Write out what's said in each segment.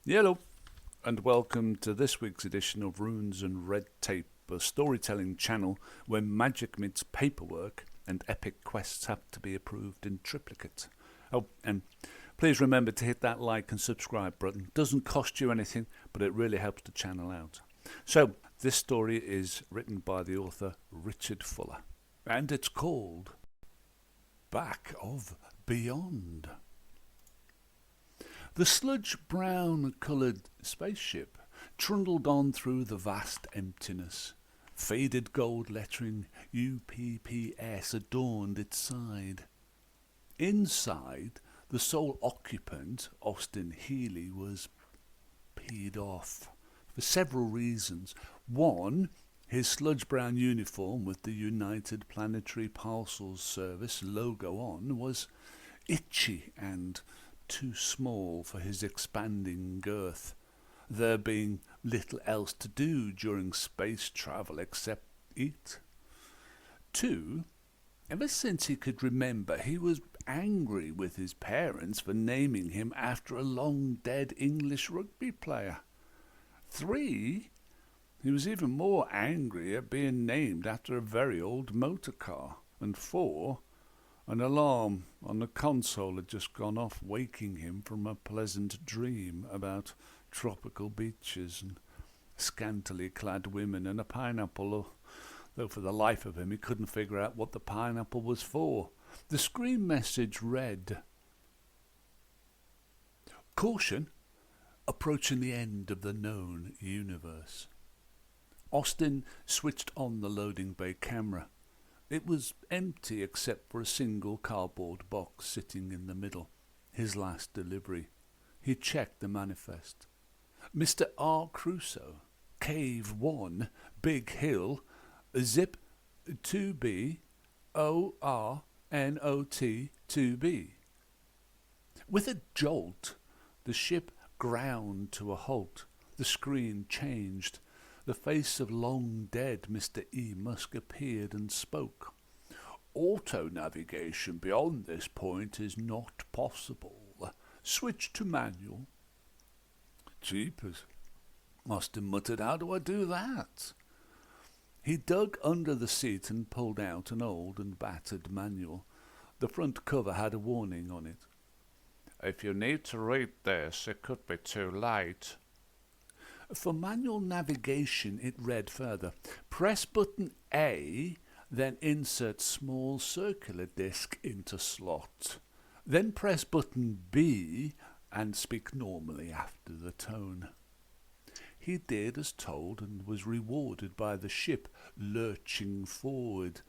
Hello, and welcome to this week's edition of Runes and Red Tape, a storytelling channel where magic meets paperwork and epic quests have to be approved in triplicate. Oh, and please remember to hit that like and subscribe button. Doesn't cost you anything, but it really helps the channel out. So, this story is written by the author Richard Fuller, and it's called Back of Beyond. The sludge-brown coloured spaceship trundled on through the vast emptiness. Faded gold lettering UPPS adorned its side. Inside, the sole occupant, Austin Healy, was peed off for several reasons. One, his sludge-brown uniform with the United Planetary Parcels Service logo on was itchy and too small for his expanding girth, there being little else to do during space travel except eat. Two, ever since he could remember, he was angry with his parents for naming him after a long-dead English rugby player. Three, he was even more angry at being named after a very old motor car. And four, an alarm on the console had just gone off, waking him from a pleasant dream about tropical beaches and scantily clad women and a pineapple, though for the life of him he couldn't figure out what the pineapple was for. The screen message read, "Caution, approaching the end of the known universe." Austin switched on the loading bay camera. It was empty except for a single cardboard box sitting in the middle, his last delivery. He checked the manifest. Mr. R. Crusoe, Cave 1, Big Hill, Zip 2B, ORNOT 2B. With a jolt, the ship ground to a halt. The screen changed. The face of long-dead Mr. E. Musk appeared and spoke. "Auto-navigation beyond this point is not possible. Switch to manual." "Jeepers," Austin muttered. "How do I do that?" He dug under the seat and pulled out an old and battered manual. The front cover had a warning on it. "If you need to read this, it could be too late." For manual navigation, it read further, "Press button A, then insert small circular disc into slot. Then press button B and speak normally after the tone." He did as told and was rewarded by the ship lurching forward.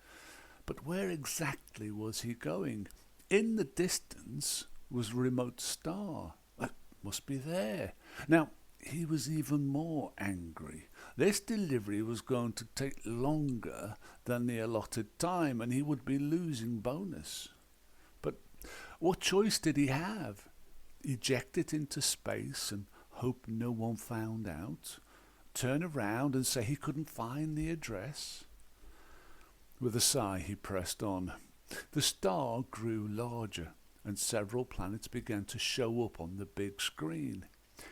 But where exactly was he going? In the distance was a remote star. It must be there. Now, he was even more angry. This delivery was going to take longer than the allotted time, and he would be losing bonus. But what choice did he have? Eject it into space and hope no one found out? Turn around and say he couldn't find the address? With a sigh, he pressed on. The star grew larger, and several planets began to show up on the big screen.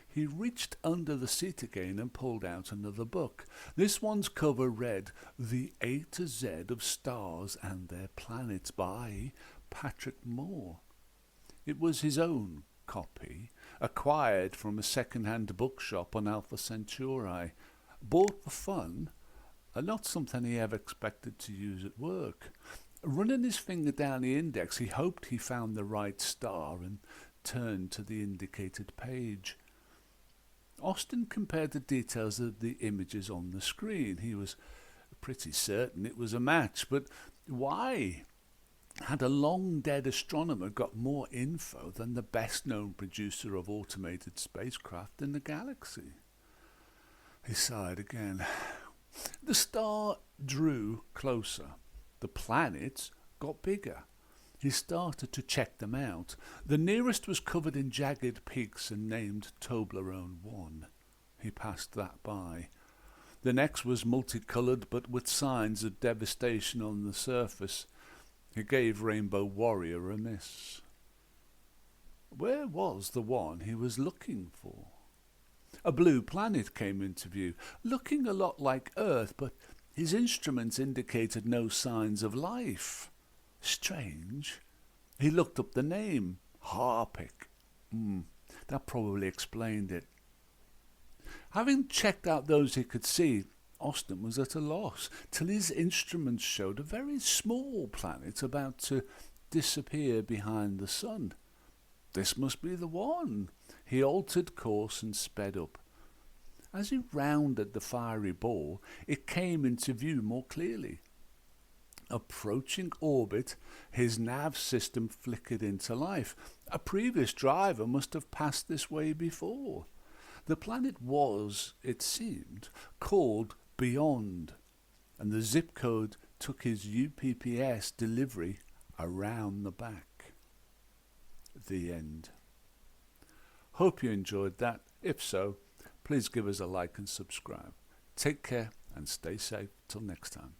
He reached under the seat again and pulled out another book. This one's cover read, "The A to Z of Stars and Their Planets" by Patrick Moore. It was his own copy, acquired from a second-hand bookshop on Alpha Centauri, bought for fun, and not something he ever expected to use at work. Running his finger down the index, he hoped he found the right star and turned to the indicated page. Austin compared the details of the images on the screen. He was pretty certain it was a match, but why? Had a long-dead astronomer got more info than the best-known producer of automated spacecraft in the galaxy? He sighed again. The star drew closer. The planets got bigger. He started to check them out. The nearest was covered in jagged peaks and named Toblerone 1. He passed that by. The next was multicoloured but with signs of devastation on the surface. He gave Rainbow Warrior a miss. Where was the one he was looking for? A blue planet came into view, looking a lot like Earth, but his instruments indicated no signs of life. Strange. He looked up the name, Harpic. That probably explained it. Having checked out those he could see, Austin was at a loss, till his instruments showed a very small planet about to disappear behind the sun. This must be the one. He altered course and sped up. As he rounded the fiery ball, it came into view more clearly. Approaching orbit, his nav system flickered into life. A previous driver must have passed this way before. The planet was, it seemed, called Beyond, and the zip code took his UPPS delivery around the back. The end. Hope you enjoyed that. If so, please give us a like and subscribe. Take care and stay safe till next time.